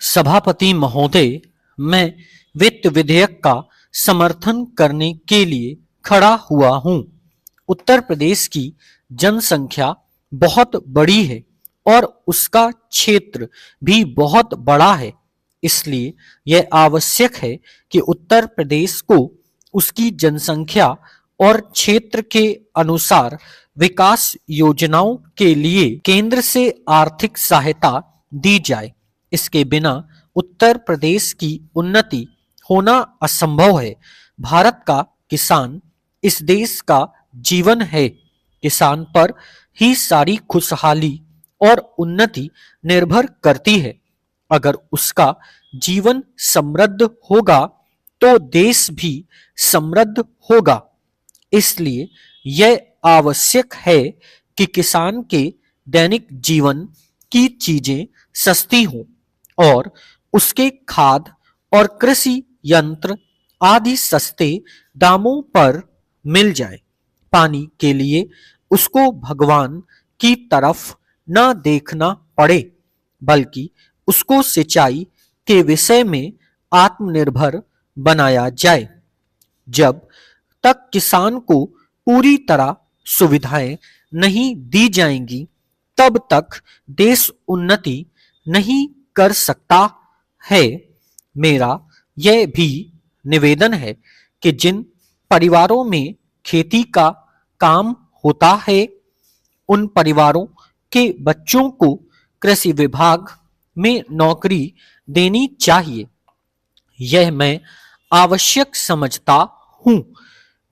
सभापति महोदय, मैं वित्त विधेयक का समर्थन करने के लिए खड़ा हुआ हूं। उत्तर प्रदेश की जनसंख्या बहुत बड़ी है और उसका क्षेत्र भी बहुत बड़ा है। इसलिए यह आवश्यक है कि उत्तर प्रदेश को उसकी जनसंख्या और क्षेत्र के अनुसार विकास योजनाओं के लिए केंद्र से आर्थिक सहायता दी जाए। इसके बिना उत्तर प्रदेश की उन्नति होना असंभव है। भारत का किसान इस देश का जीवन है। किसान पर ही सारी खुशहाली और उन्नति निर्भर करती है। अगर उसका जीवन समृद्ध होगा तो देश भी समृद्ध होगा। इसलिए यह आवश्यक है कि किसान के दैनिक जीवन की चीजें सस्ती हों और उसके खाद और कृषि यंत्र आदि सस्ते दामों पर मिल जाए। पानी के लिए उसको भगवान की तरफ न देखना पड़े, बल्कि उसको सिंचाई के विषय में आत्मनिर्भर बनाया जाए। जब तक किसान को पूरी तरह सुविधाएं नहीं दी जाएंगी, तब तक देश उन्नति नहीं कर सकता है। मेरा यह भी निवेदन है कि जिन परिवारों में खेती का काम होता है, उन परिवारों के बच्चों को कृषि विभाग में नौकरी देनी चाहिए। यह मैं आवश्यक समझता हूं,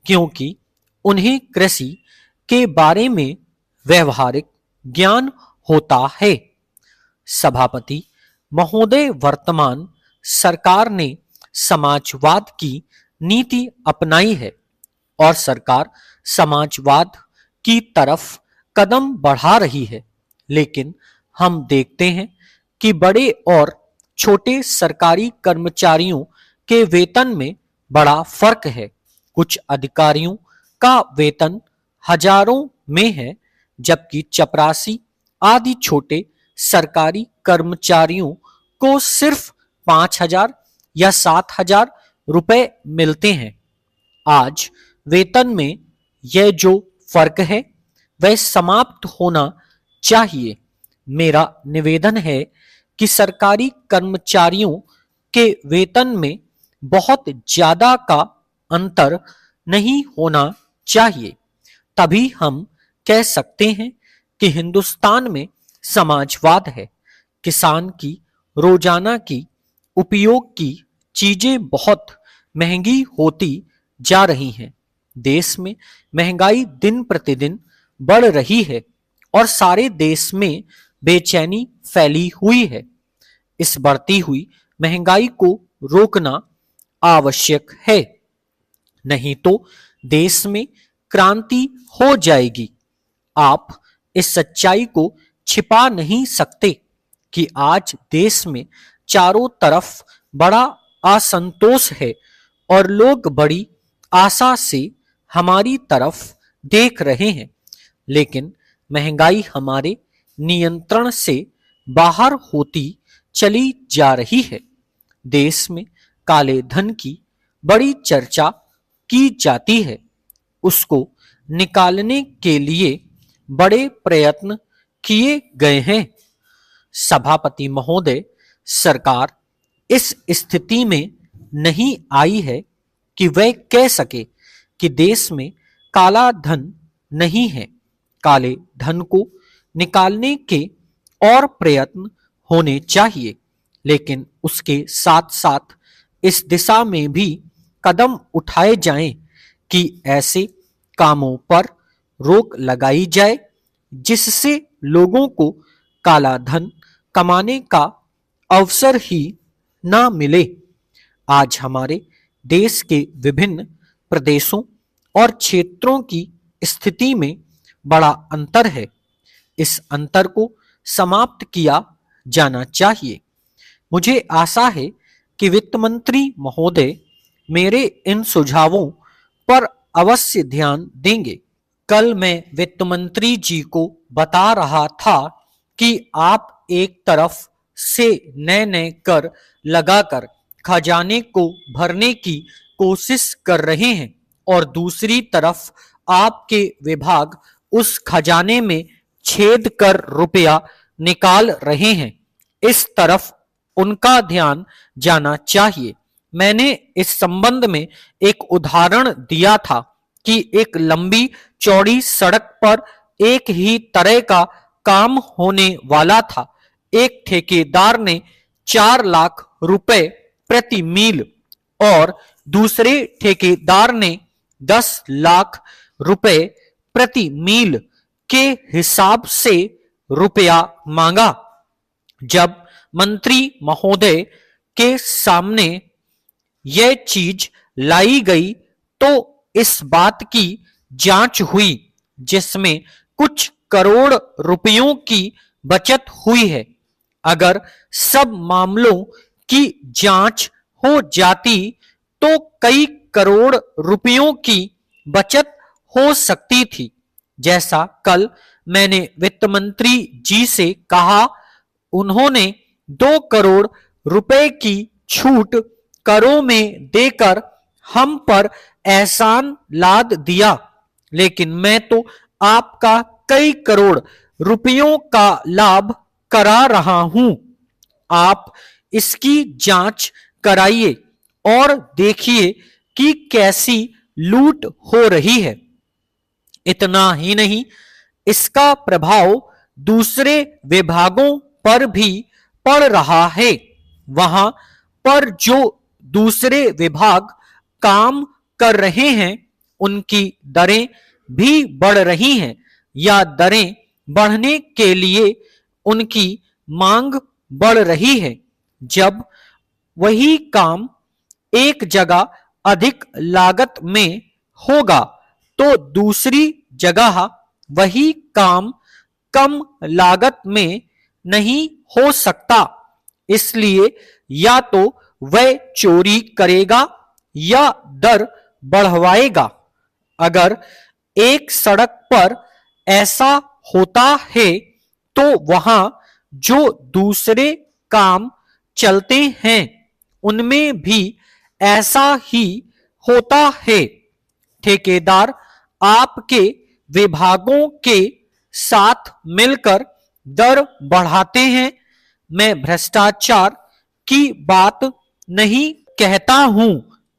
क्योंकि उन्हें कृषि के बारे में व्यवहारिक ज्ञान होता है। सभापति महोदय, वर्तमान सरकार ने समाजवाद की नीति अपनाई है और सरकार समाजवाद की तरफ कदम बढ़ा रही है, लेकिन हम देखते हैं कि बड़े और छोटे सरकारी कर्मचारियों के वेतन में बड़ा फर्क है। कुछ अधिकारियों का वेतन हजारों में है, जबकि चपरासी आदि छोटे सरकारी कर्मचारियों को सिर्फ 5,000 या 7,000 रुपए मिलते हैं। आज वेतन में यह जो फर्क है वह समाप्त होना चाहिए। मेरा निवेदन है कि सरकारी कर्मचारियों के वेतन में बहुत ज्यादा का अंतर नहीं होना चाहिए। तभी हम कह सकते हैं कि हिंदुस्तान में समाजवाद है। किसान की रोजाना की उपयोग की चीजें बहुत महंगी होती जा रही हैं। देश में महंगाई दिन प्रतिदिन बढ़ रही है और सारे देश में बेचैनी फैली हुई है। इस बढ़ती हुई महंगाई को रोकना आवश्यक है, नहीं तो देश में क्रांति हो जाएगी। आप इस सच्चाई को छिपा नहीं सकते कि आज देश में चारों तरफ बड़ा असंतोष है और लोग बड़ी आशा से हमारी तरफ देख रहे हैं, लेकिन महंगाई हमारे नियंत्रण से बाहर होती चली जा रही है। देश में काले धन की बड़ी चर्चा की जाती है। उसको निकालने के लिए बड़े प्रयत्न किए गए हैं। सभापति महोदय, सरकार इस स्थिति में नहीं आई है कि वह कह सके कि देश में काला धन नहीं है। काले धन को निकालने के और प्रयत्न होने चाहिए, लेकिन उसके साथ साथ इस दिशा में भी कदम उठाए जाएं कि ऐसे कामों पर रोक लगाई जाए जिससे लोगों को काला धन कमाने का अवसर ही ना मिले। आज हमारे देश के विभिन्न प्रदेशों और क्षेत्रों की स्थिति में बड़ा अंतर है। इस अंतर को समाप्त किया जाना चाहिए। मुझे आशा है कि वित्त मंत्री महोदय मेरे इन सुझावों पर अवश्य ध्यान देंगे। कल मैं वित्त मंत्री जी को बता रहा था कि आप एक तरफ से नए नए कर लगाकर खजाने को भरने की कोशिश कर रहे हैं और दूसरी तरफ आपके विभाग उस खजाने में छेद कर रुपया निकाल रहे हैं। इस तरफ उनका ध्यान जाना चाहिए। मैंने इस संबंध में एक उदाहरण दिया था कि एक लंबी चौड़ी सड़क पर एक ही तरह का काम होने वाला था। एक ठेकेदार ने 4 लाख रुपए प्रति मील और दूसरे ठेकेदार ने 10 लाख रुपए प्रति मील के हिसाब से रुपया मांगा। जब मंत्री महोदय के सामने यह चीज लाई गई तो इस बात की जांच हुई जिसमें कुछ करोड़ रुपयों की बचत हुई है। अगर सब मामलों की जांच हो जाती तो कई करोड़ रुपयों की बचत हो सकती थी। जैसा कल मैंने वित्त मंत्री जी से कहा, उन्होंने 2 करोड़ रुपए की छूट करों में देकर हम पर एहसान लाद दिया, लेकिन मैं तो आपका कई करोड़ रुपयों का लाभ करा रहा हूं। आप इसकी जांच कराइए और देखिए कि कैसी लूट हो रही है। इतना ही नहीं, इसका प्रभाव दूसरे विभागों पर भी पड़ रहा है। वहां पर जो दूसरे विभाग काम कर रहे हैं उनकी दरें भी बढ़ रही हैं या दरें बढ़ने के लिए उनकी मांग बढ़ रही है। जब वही काम एक जगह अधिक लागत में होगा तो दूसरी जगह वही काम कम लागत में नहीं हो सकता। इसलिए या तो वह चोरी करेगा या दर बढ़वाएगा। अगर एक सड़क पर ऐसा होता है तो वहां जो दूसरे काम चलते हैं उनमें भी ऐसा ही होता है। ठेकेदार आपके विभागों के साथ मिलकर दर बढ़ाते हैं। मैं भ्रष्टाचार की बात नहीं कहता हूं,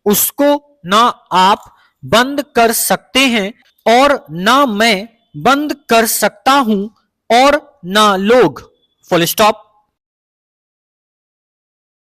उसको ना आप बंद कर सकते हैं और ना मैं बंद कर सकता हूं और ना लोग। Full stop.